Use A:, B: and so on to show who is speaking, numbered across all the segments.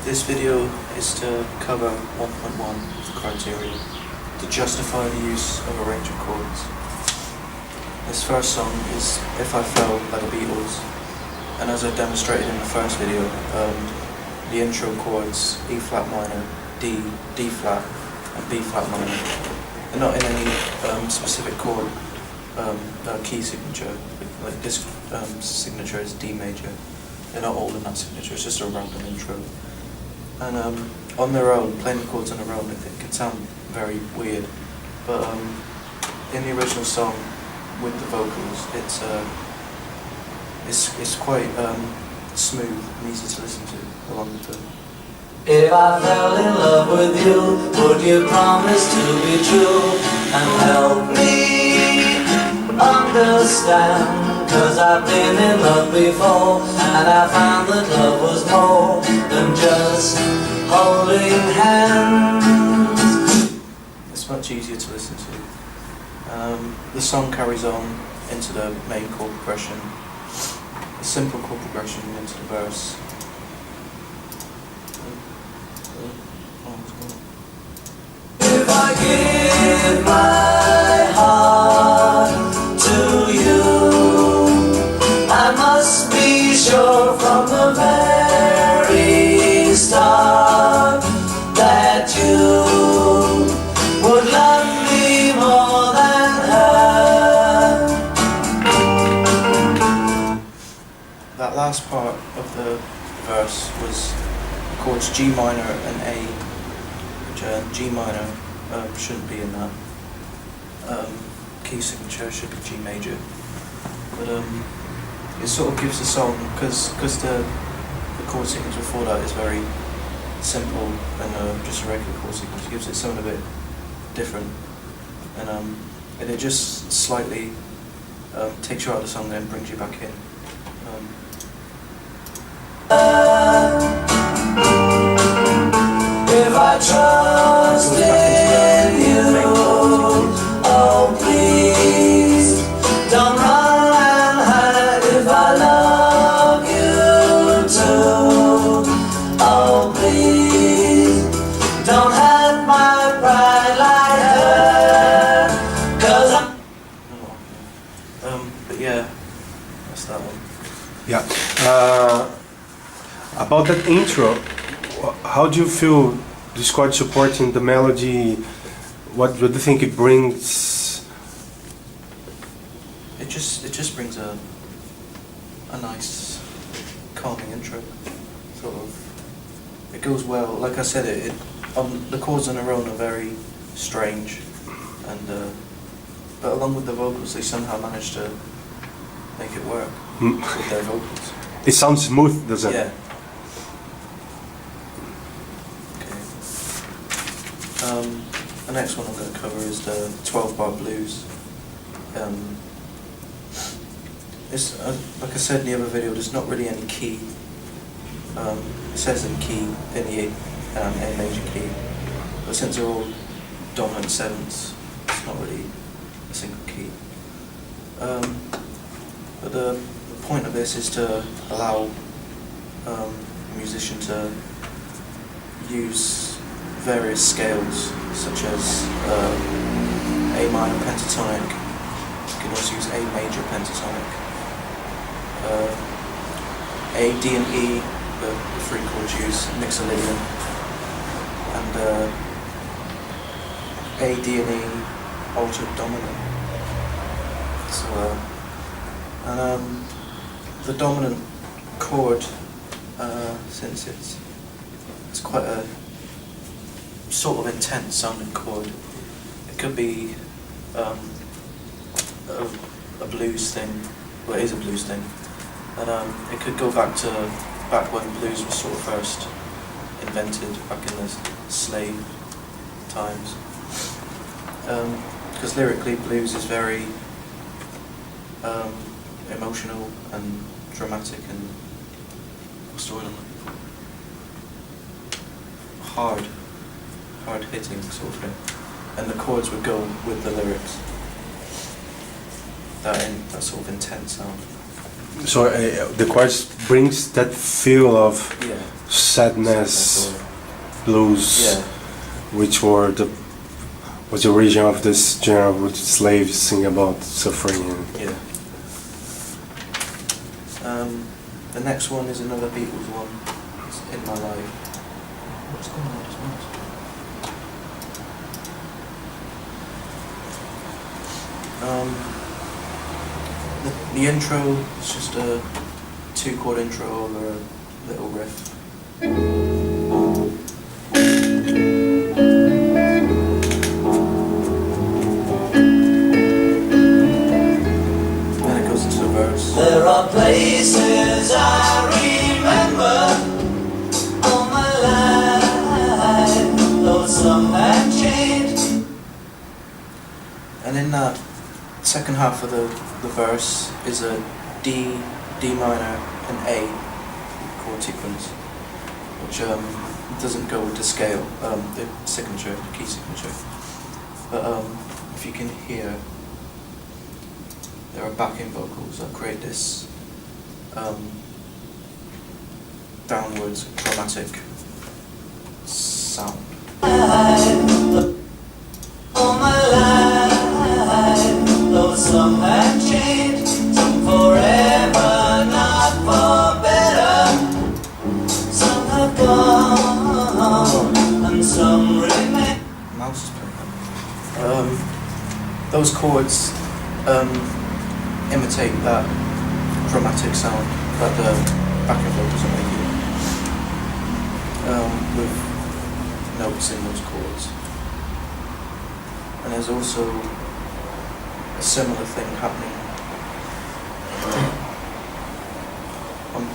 A: This video is to cover 1.1 criteria to justify the use of a range of chords. This first song is If I Fell by the Beatles, and as I demonstrated in the first video, the intro chords E flat minor, D, D flat and B flat minor. They're not in any specific chord key signature. Like this signature is D major. They're not all in that signature, it's just a random intro. And on their own, playing the chords on their own, it can sound very weird. But in the original song, with the vocals, it's quite smooth and easy to listen to along with the...
B: If I fell in love with you, would you promise to be true and help me understand? 'Cause I've been in love before, and I found that love was more than just holding hands.
A: It's much easier to listen to. The song carries on into the main chord progression, a simple chord progression into the verse.
B: If I give my heart to you, I must be sure from the very start that you would love me more than her.
A: That last part of the verse was chords G minor and A, which G minor shouldn't be in that. Key signature should be G major. But it sort of gives the song, because the chord signature for that is very simple and just a regular chord signature, it gives it something a bit different. And it just slightly takes you out of the song and then brings you back in.
B: If I trust in you, oh please, don't run and hide. If I love you too, oh please, don't hurt my pride like her, 'cause I'm...
A: But yeah, that's that one.
C: Yeah. About that intro, how do you feel this chord supporting the melody? What do you think it brings?
A: It just brings a nice calming intro. Sort of, it goes well. Like I said, the chords on their own are very strange, and but along with the vocals, they somehow managed to make it work with their vocals.
C: It sounds smooth, doesn't it?
A: Yeah. The next one I'm going to cover is the 12-bar blues. It's like I said in the other video, there's not really any key. It says in key in the A major key, but since they're all dominant sevenths, it's not really a single key. But the point of this is to allow a musician to use various scales, such as A minor pentatonic. You can also use A major pentatonic, A, D and E, the three chords used, mixolydian, and A, D and E, altered dominant. So, and the dominant chord, since it's quite a sort of intense sounding chord, it could be a blues thing. Well, it is a blues thing, and it could go back when blues was sort of first invented, back in the slave times. Because lyrically, blues is very emotional and dramatic and what's the word I'm looking for? Hard hitting sort of thing, and the chords would go with the lyrics. That sort of intense sound.
C: So the chords brings that feel of
A: Yeah.
C: sadness,
A: Or-
C: blues,
A: Yeah.
C: which was the origin of this genre, which slaves sing about suffering.
A: Yeah. The next one is another Beatles one. It's In My Life. What's going on? Just once. The intro is just a 2-chord intro over a little riff. Then it goes into the verse.
B: There are places I remember all my life, though some have changed.
A: And in that second half of the verse is a D, D minor, and A chord sequence, which doesn't go with the scale, the signature, the key signature. But if you can hear, there are backing vocals that create this downwards chromatic sound.
B: All my life, though some have changed, some forever, not for better. Some have gone, and some remain.
A: Mouse is playing that. Those chords imitate that chromatic sound that the backing vocals are making, with notes in those chords. And there's also a similar thing happening.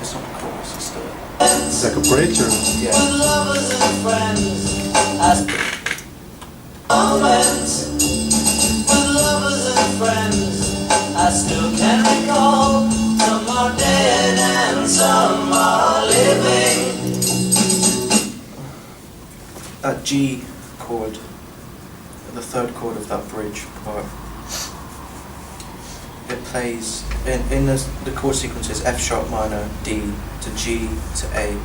A: It's not the chorus, it's the...
C: It's like a breakthrough.
A: Yeah.
B: With lovers and friends, as moments. With lovers and friends, I still can recall. Some are dead and some are living.
A: That G chord, the third chord of that bridge part, it plays in the chord sequences F sharp minor, D to G to A,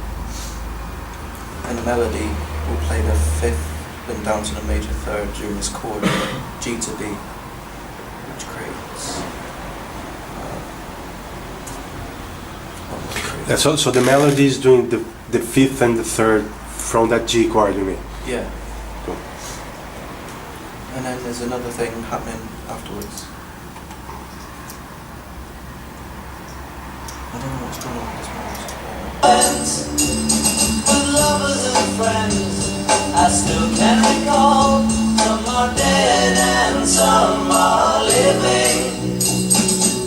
A: and the melody will play the fifth and down to the major third during this chord G to B, which creates.
C: So the melody is doing the fifth and the third from that G chord, you mean?
A: Yeah.
C: Cool.
A: And then there's another thing happening afterwards. I don't know what's going on with this mouse.
B: With lovers and friends, I still can recall. Some are dead and some are living.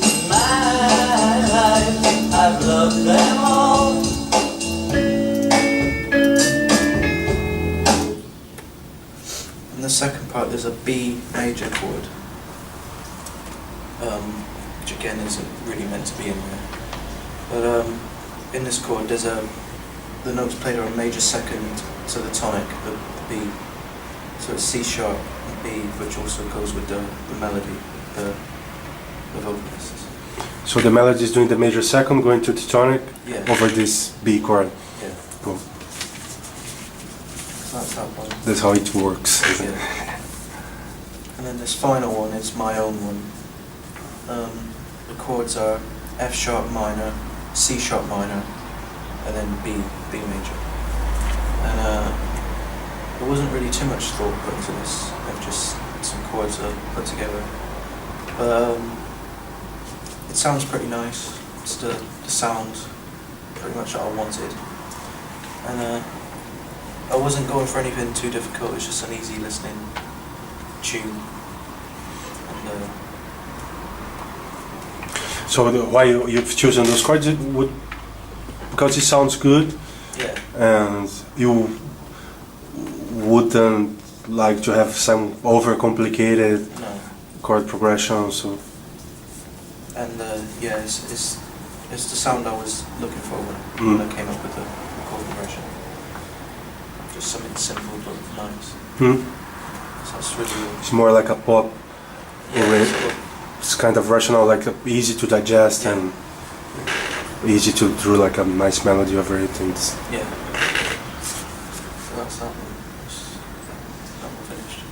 B: In my life, I've loved them all.
A: In the second part, there's a B major chord, which again isn't really meant to be in there. But in this chord, the notes played are a major second to the tonic, the B. So it's C sharp and B, which also goes with the melody, the vocalists.
C: So the melody is doing the major second, going to the tonic
A: Yeah.
C: over this B chord.
A: Yeah.
C: Cool.
A: So that's that one.
C: That's how it works.
A: Yeah. And then this final one is my own one. The chords are F sharp minor, C sharp minor, and then B major. And there wasn't really too much thought put into this. They're just some chords that are put together. But it sounds pretty nice. It's the sound pretty much that I wanted. And I wasn't going for anything too difficult. It's just an easy listening tune. And
C: So why you've chosen those chords? Because it sounds good,
A: yeah,
C: and you wouldn't like to have some overcomplicated
A: no.
C: chord progression. So
A: And yeah, it's the sound I was looking for when I came up with the chord progression. Just something simple but nice. So that's really
C: it's more like a pop.
A: yeah.
C: It's kind of rational, like easy to digest,
A: Yeah.
C: and easy to draw like a nice melody over it. And
A: Yeah. So that's that one. That's that one finished.